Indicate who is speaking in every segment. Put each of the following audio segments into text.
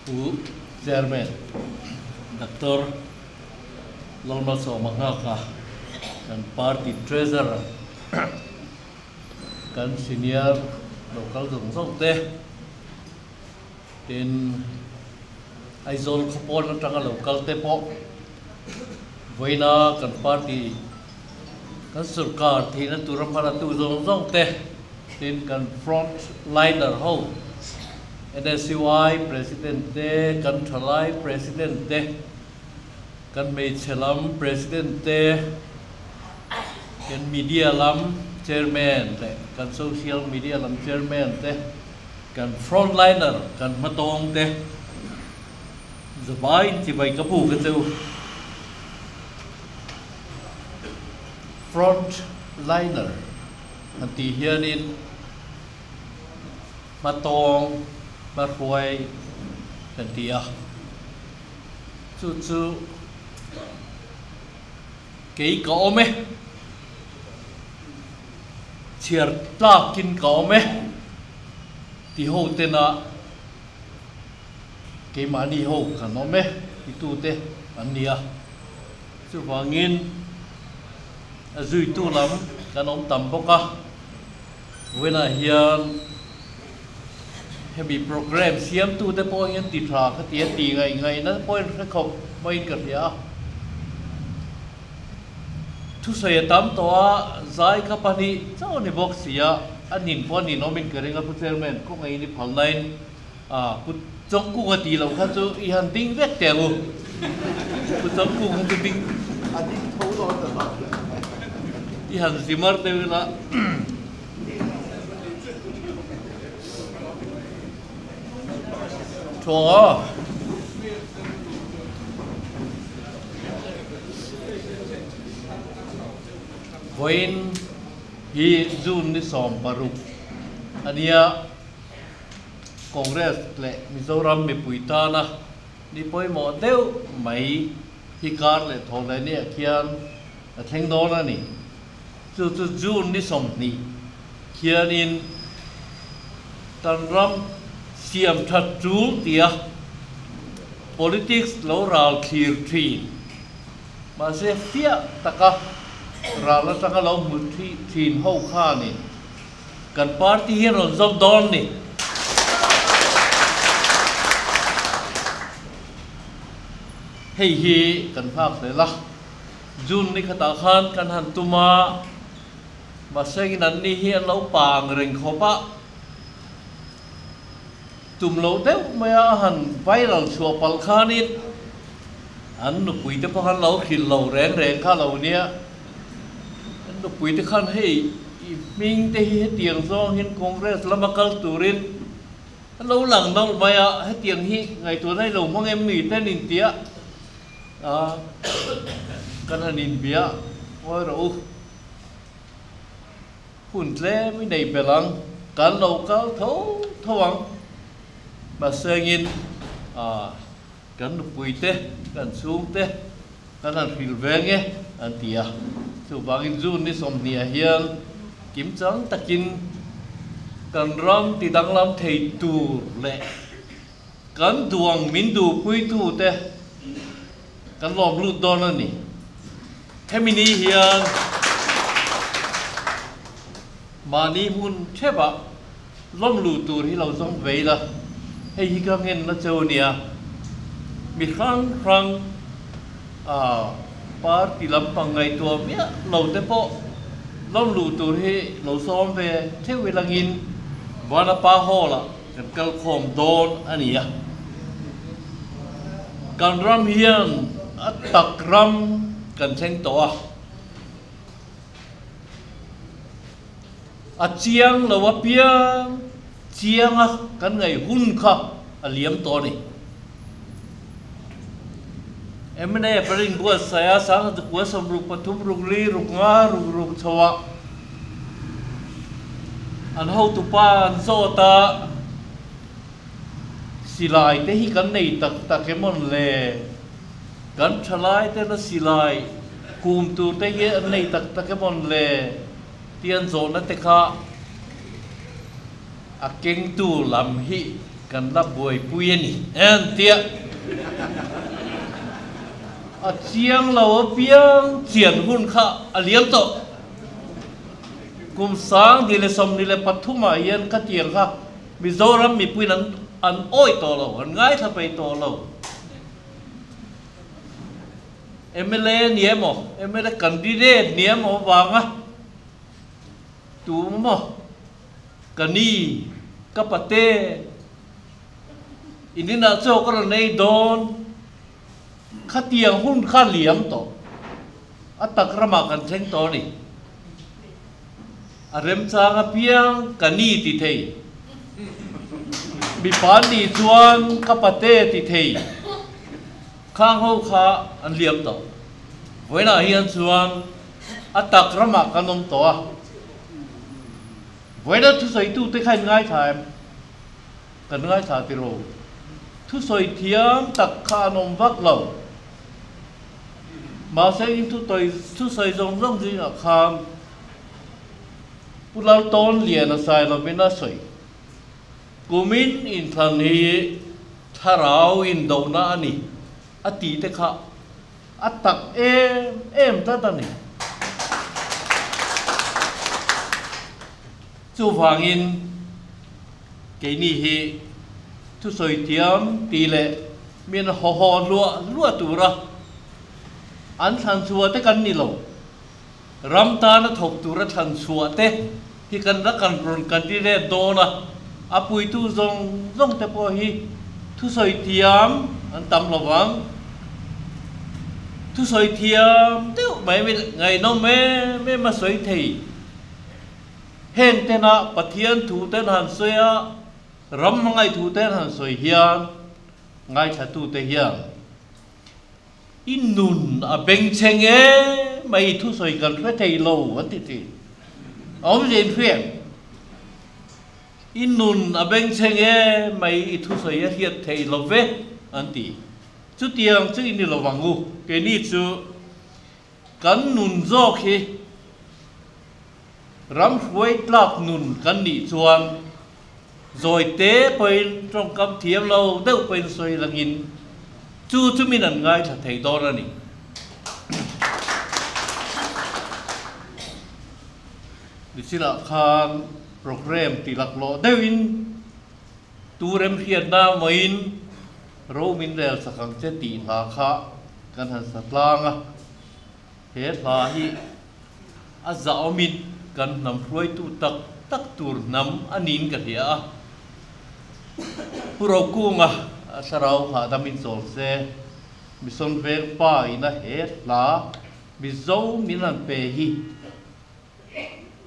Speaker 1: Pu Chairman Dr. Lalmalsawma Nghak-a'n dan Party Treasurer kan Senior Local Zirtawpni tin Aizol Kapon at saka Local Tepo Bhawan-ah kan Party kan Sorkar theihna turam para tu Zirtawpni tin kan Frontliner ho NSCY President kan Thalai President kan Mizoram President kan Media Lam Chairman kan Social Media Lam Chairman kan Frontliner kan Matong Zabain thì vậy kapu cái châu Frontliner anh ti hianin Matong kaihruai kan tia chu cái cỏ me chiar ta kin cỏ me thì hậu tên là cái mà đi hậu khả nó me thì tu te anh nia chu vangin duy tu lắm cái ông tầm bốc à với là hiền bị program siam tu te po yan ti thra kha ti ti ngai na po kha khop mai ka ya thu sai tam to zai kha pani chau ni box ya anin po ni nomin ka renga pu chairman ko ngai ni Fronline pu chong ku nga ti lo kha chu I han ting vek te lu pu chong ku nga ting adik thau lo ta ba I han simar te la chhuah Voin hi June ni som paruk ania Congress le Mizoram mi puitana ni poi mo deu mai hi kar le thawh le ni khian theng do na ni chu June ni som ni khian in tan ram siam that chu tia politics lo ral clear thin ma se fia taka ral taka lo mu thin ho kha ni kan party hian on zom don ni hei hi kan phak le la jun ni khata khan kan han tuma ma seng nan ni hian lo pang reng khopa tum lo deu maya han viral chhuah pal khanin an nu pui te pakhan lo khil lo reng kha lo nia an nu pui te khan hei ming te hi tiang zong hin Congress lamakal TURIN an lo lang dong maya he tiang hi ngai tu nai lo mong em mi ten in tia kan anin bia oi ro hun tle mi nei belang kan lo kal thawang mà sengin kan pui te kan sum te kan an phil venge an tia chu bangin jun ni som nia hian kim chang takin kan ram ti danglam thei tu le kan duang min du pui tu te kan lom lut don ani hemini hian mani hun cheba lom lu tur hi lo zong vei la hei hi ka ngen na châu nia mi khang party lam pangai to mia lo te po lom lu tur hi lo som ve theu langin wana pa hola kan kal khom don ania kan ram hian atak ram kan theng to a chiang lo wa piang chiang kan ngai hun kha aliam to ni MNA paring buat saya sang tu buat samruk patum rugli ruknga ruk chhuah an ho tu pa an zota silai te hi kan nei tak kemon le kan thalai te na silai kum tu te hi an nei tak kemon le tian zo na te kha a keng tu lam hi กันรับบวยปุยนี่เอ็นเตียเจียงเราเปียงเจียนหุ่นข้าเลี้ยงโตกุมสางดีเลยสมดีเลยปัทุมาเย็นก็เจียงข้ามิโซรัมมีปุยนั้นอันอ้อยโตเราอันง่ายถ้าไปโตเราMLA เนี่ยมั้ง MLA กันดีเดตเนี่ยมั้งวางอ่ะตัวมั้งกันนี่กับปะเต้อินนี้น่าจะก็ในโดนข้าเตียงหุ่นข้าเหลี่ยมต่ออัตตะกระมากันเช่นต่อนี่เริ่มสร้างเพียงกันนี่ติเทยมีปานนี่ชวนกับปะเต้ติเทยข้างห้องข้าอันเหลี่ยมต่อเวลาเฮียนชวนอัตตะกระมากันนมต่อเวลาทุกสิ่งทุกที่ใครง่ายถ่ายกันง่ายถ่ายติโรทุกสิ่งเทียมตักขานมวักเรามาเสียงทุกสิ่งจงร่องจริงอ่ะคำผู้เราต้นเรียนสายเราเป็นนักสวยกูมินอินทันฮีถ้าเราอินโดนานี่อดีตข้าอัตตักเอ็มตั้งนี่จู่ฟังอินเกนี่ฮีทุสอยเทียมตีเล่มีนห่อลัวตัวระอันทันชัวเตกันนี่เรารำตานะถกตัวระทันชัวเตที่กันรักกันรนกันที่เร่โดนะอาปุยตุจงแต่พอฮีทุสอยเทียมอันตำระวังทุสอยเทียมเต้าไม่ไงน้องแม่มาสอยเทยเห็นแต่นะปะเทียนถูเต้นหันเสียรำไงถูเต้นหันสวยเฮียนไงถ้าถูเตเฮียนอินนุนเบ่งเชงไม่ทุสอยกันเพื่อเทยโลวันที่เอาไม่เห็นเพื่อนอินนุนเบ่งเชงไม่ทุสอยเฮียนเทยโลเวอันที่จุดเดียงจุดอินนี่ระวังกูเกนี่จุกันนุนโจกฮีรำช่วยลักนุนกันนี่ชวนrồi tế bên trong cam thiếm lâu đâu bên xoay là nghìn chú mình ăn ngay là thầy to ra nè đi xin là khan program tỷ lạc lộ đâu in tu rem hiện na main rô min rel sakang che tỷ là kha kan han sat lang a he la hi a zao min kan nam phroi tu tak tur nam anin ka hia puro kunga sarau ha damin sol se mison ver pa ina he la mizo minan pe hi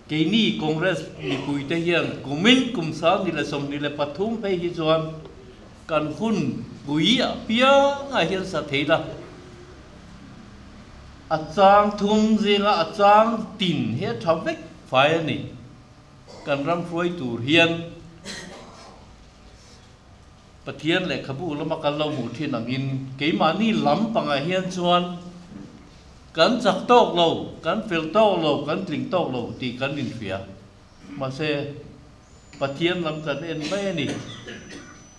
Speaker 1: keini congress mi puite hian kumin kumsa ni le som ni le pathum pe hi chuan kan hun pui a pia nga hian sa theila achang thum zinga achang tin he thavek phai ani kan ram phroi tur hian Pathian le khabu lama kallo mu thi nangin keimani lam panga hian chuan kan chak tok lo kan fel tok lo kan tling tok lo ti kan in fia ma se Pathian lam kan en mai ni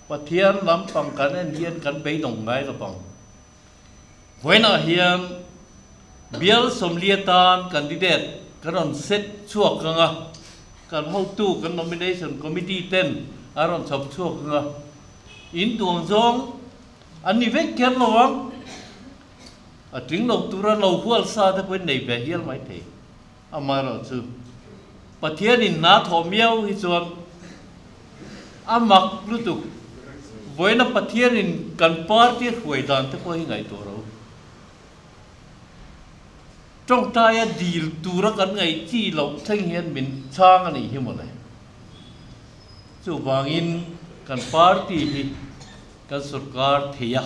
Speaker 1: Pathian lam pang kan en hian kan bei dong ngai lo pang voina hian bial somliatan candidate kan set chuak kanga kan ho tu kan nomination committee ten aron chop chuak kanga in tuang zong anh đi vét kén lo vắng à trứng lâu tu ra lâu hual sa thế bên này về hiel mấy thế Amah rồi chứ Pathianin na thawh miao hi chuan Amah lutuk voina Pathianin kan party huai dan te pawh hi ngai tur ro trong tai a dil tura kan ngai chi lo theng hian min chang ani hi mo nei chu wangin kan party hi kan Sorkar theia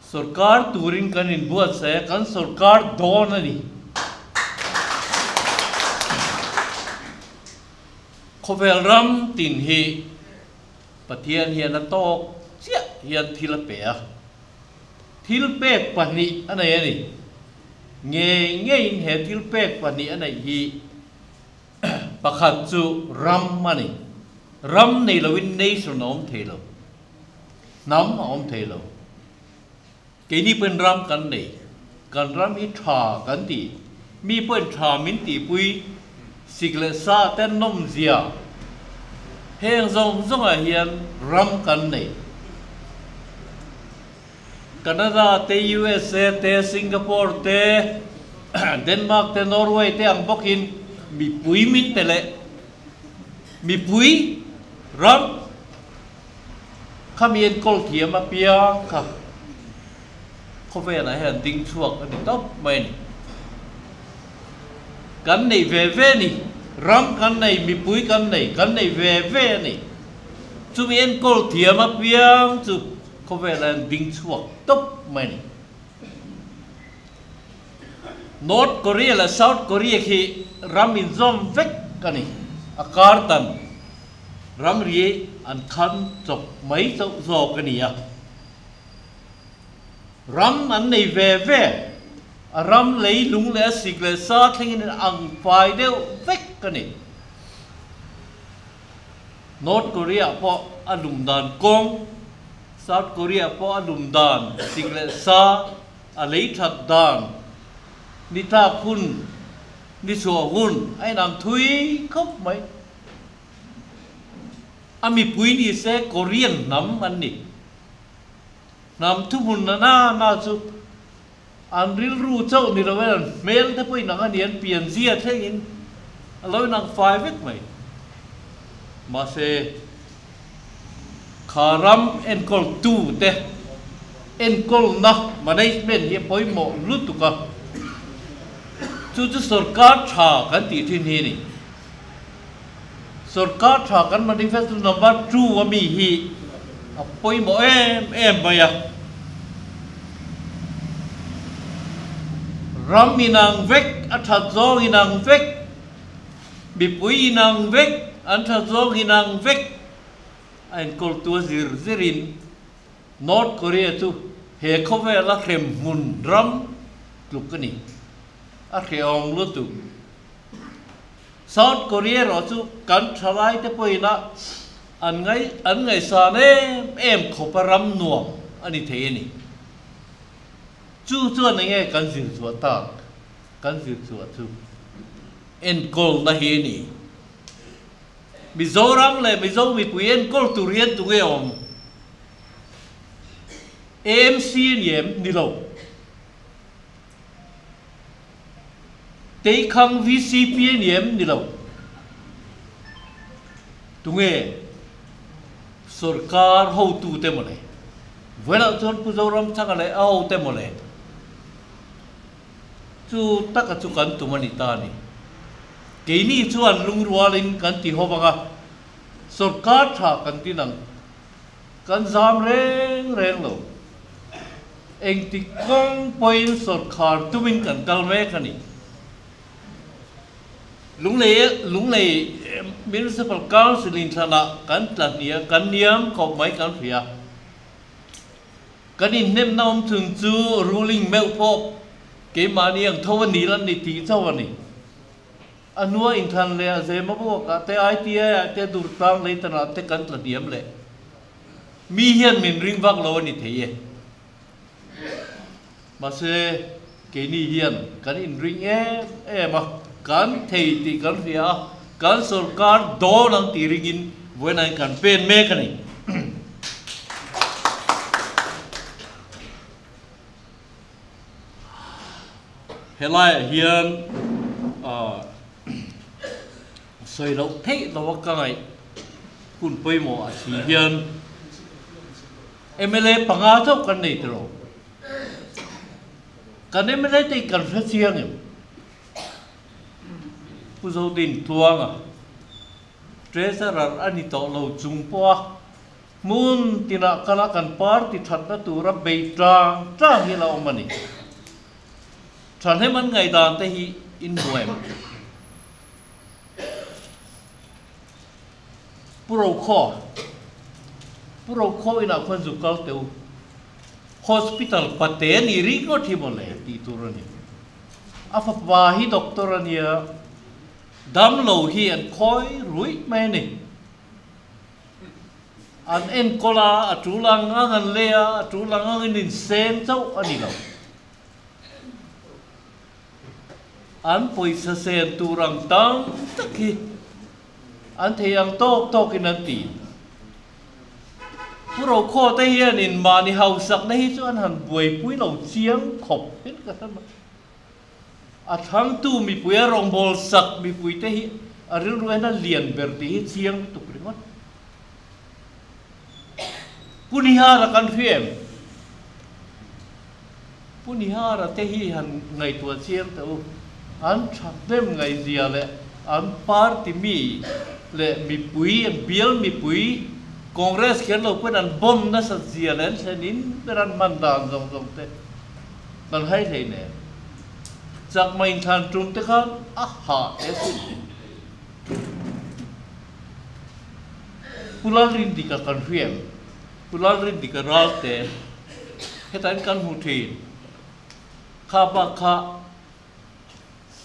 Speaker 1: Sorkar TURIN kan in buat saya kan Sorkar don ani khovel ram tin hi Pathian hian a tok chia hian thil pe thil pek pani anai ani nge in he thil pek pani anai hi pakhat chu ram mani ram này là win nation om thei lo nam om thei lo cái này bên ram kan này kan ram ít thà kan ti mi bên thà min ti pui xịt lệ sa tên nom zia heng zong à hiền ram kan này Canada te USA te Singapore te Denmark te Norway te ang bokin mi pui min te le mi pui ram khamien kol thiam a pia kha ko ve na han ding chuak ani top men kan nei ve ni ram kan nei mi pui kan nei ve ni chu mien kol thiam a pia chu ko ve na ding chuak top men North Korea là South Korea khi ram in zom vek kani akartan ram ri an khan chok mấy dậu dò cái này ram an này về ram lấy lúng lẽ xịt lẽ sa thành nên ăn phải đều vek cái này North Korea po alum dan kong South Korea po alum dan xịt lẽ sa lấy thật dan ni ta hun ni chùa hun ai làm thui khóc mấy ami pui ni se Korean nam an ni nam thu hun na chu an ril ru chau ni lo wen mel te pui nang an yen pian zia the in loi nang fai vek mai ma se kharam en kol tu te en kol na management hi poi mo lu tu ka chu Sorkar tha kan ti thin hi ni Sorkar tha kan manifesto number 2 ami hi apoi mo em maya ram inang vek atha zo inang vek bi pui inang vek antha zo inang vek ein kol tu zirin North Korea chu he khove la khrem mun ram lukani a kheong lu tu South Korea rồi chú cắn trả lại tới bây na anh ngày sáng em không phải ram nuông anh ấy thế này chú anh nghe cắn dữ chúa ta cắn dữ chúa chú en col na hi này Mizoram là Mizoram mi pui en col TURIN tu nghe om AMC em đi lâu Tây khang VCP niệm đi lâu, tung nghe Sorkar hậu tu tem một này, với lại chọn Mizoram chắc là hậu tem một này, chú tất cả chú cán tụi mình ta này, cái này chú ăn lung rua lên cán tì hoa banga, Sorkar thà cán tì nang, cán giam reng lâu, anh tì con point Sorkar tụi mình cán cal mẹ cái này. Lung lệ municipal council in thana kan tlania kan niam ko mai kan phia kan in nem nam thung chu ruling meu po ke mani ang thowan ni lan ni ti chawani anua in than le ze ma bo ka te ITA te dur tang le tana te kan tlaniam le mi hian min ring vak lo ni theye ma se ke ni hian kan in ring ma kan thei ti kan fia kan Sorkar do nang ti ringin when I campaign me kan ni helai hian soi lo thei lo ka ngai kun poi mo a si hian MLA panga thok kan nei tro kan MLA ti kan fa siang Pu zo din tuang treasurer ani to lo chung po mun tina kala kan party that na tu ra be trang hi la mani than he man ngai dan te hi in huem puro kho ina khon zu kal teu hospital Pathian ni ri ko thi mole ti turani afa pa hi doctor ania dam lo hi an khoi rui me ni an en kola a tulang angan lea a tulang angin in sen chau ani lo an poisa sen turang tang taki an theyang tok in an ti puro kho te hian in mani hau sak na hi chu an han buai pui lo chiang khop hết ka thama a thang tu mi pui rong bol sak mi pui te hi a ril ru na lian ber ti hi chiang tu pringot punihara kan phiem punihara te hi han ngai tua chiang tu an thak dem ngai zia le an par ti mi le mi pui an bial mi pui Congress khiến lo quên ăn bom nó sạch dìa lên sẽ nín cái ăn man đàn dòng thế còn hay thế này giặc mình than trung thế khác hạ thế sự Lalmalsawma đi cả con phim Lalmalsawma đi cả rau thế hết anh căn hụt thì khá ba khá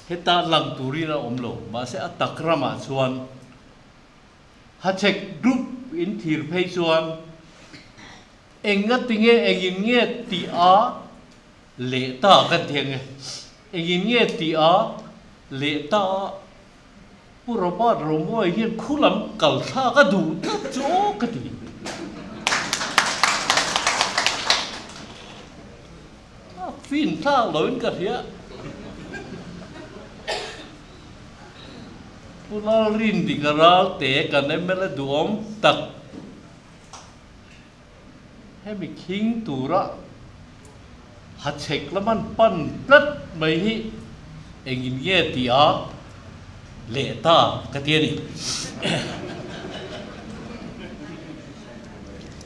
Speaker 1: hết ta lăng TURIN lo mà sẽ tắc rama chuan check group in thir phei chuan enga tinge engin nge ti a le ta kan thenge engin nge ti a le ta puro ba romoi hian khulam kal tha ka du ta cho ka ti fin tha loin ka hia Lalmalsawma di karal te kan emela duom tak hemi king tura hachek laman pan plat mai hi engin ye tia leta katiani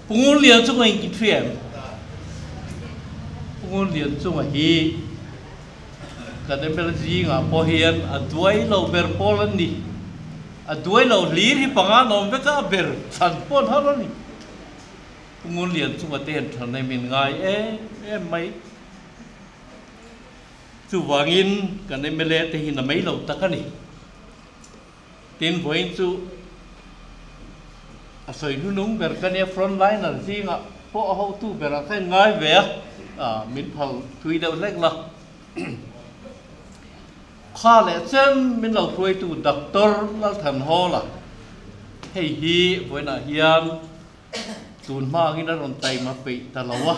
Speaker 1: pungun lian chung engin phiem pungun lian chung hi kan emela ji nga po hian aduai lo ber polan ni aduai lo lir hi panga nom ve ka ber chan pon halani pungun lian chung aten than nei min ngai e mai chu wangin kan emele te hi na mai lo takani tin voin chu asoi nu nung ber kan e Fronline ar ji nga po ho tu ber a khai ngai ve min phau thui deu lek la kha lẽ chân mình lâu tuổi tu doctor là thần ho là hay hi với na hiền tuần ma cái đó còn tay mà bị ta lâu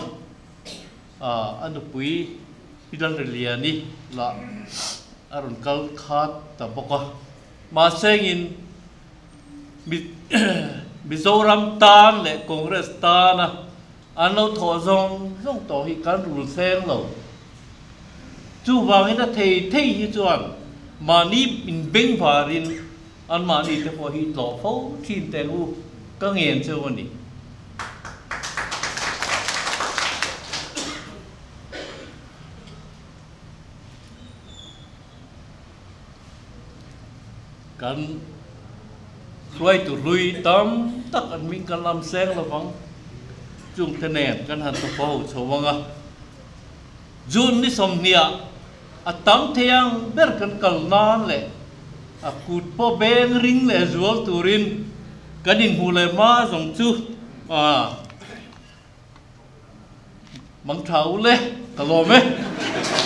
Speaker 1: anh được quý đi đến liền đi là anh còn câu khát ta bóc mà xem Mizoram tan lệ Congress tan anh lâu thọ dòng tỏ hi cán rùi sen lâu chú vào hiện tại thei hi chuan mà ni in beng varin an mà ni te pho hi lo pho thin te hu ka ngen chu ni kan xuôi tu lui tam tak an min kan lam seng la wang chung te nen kan han to pho chu wanga Jun ni somnia atam theyang ber kan kal nan le akut po beng ring le zual TURIN kanin hule ma zong chu mang thau le kalome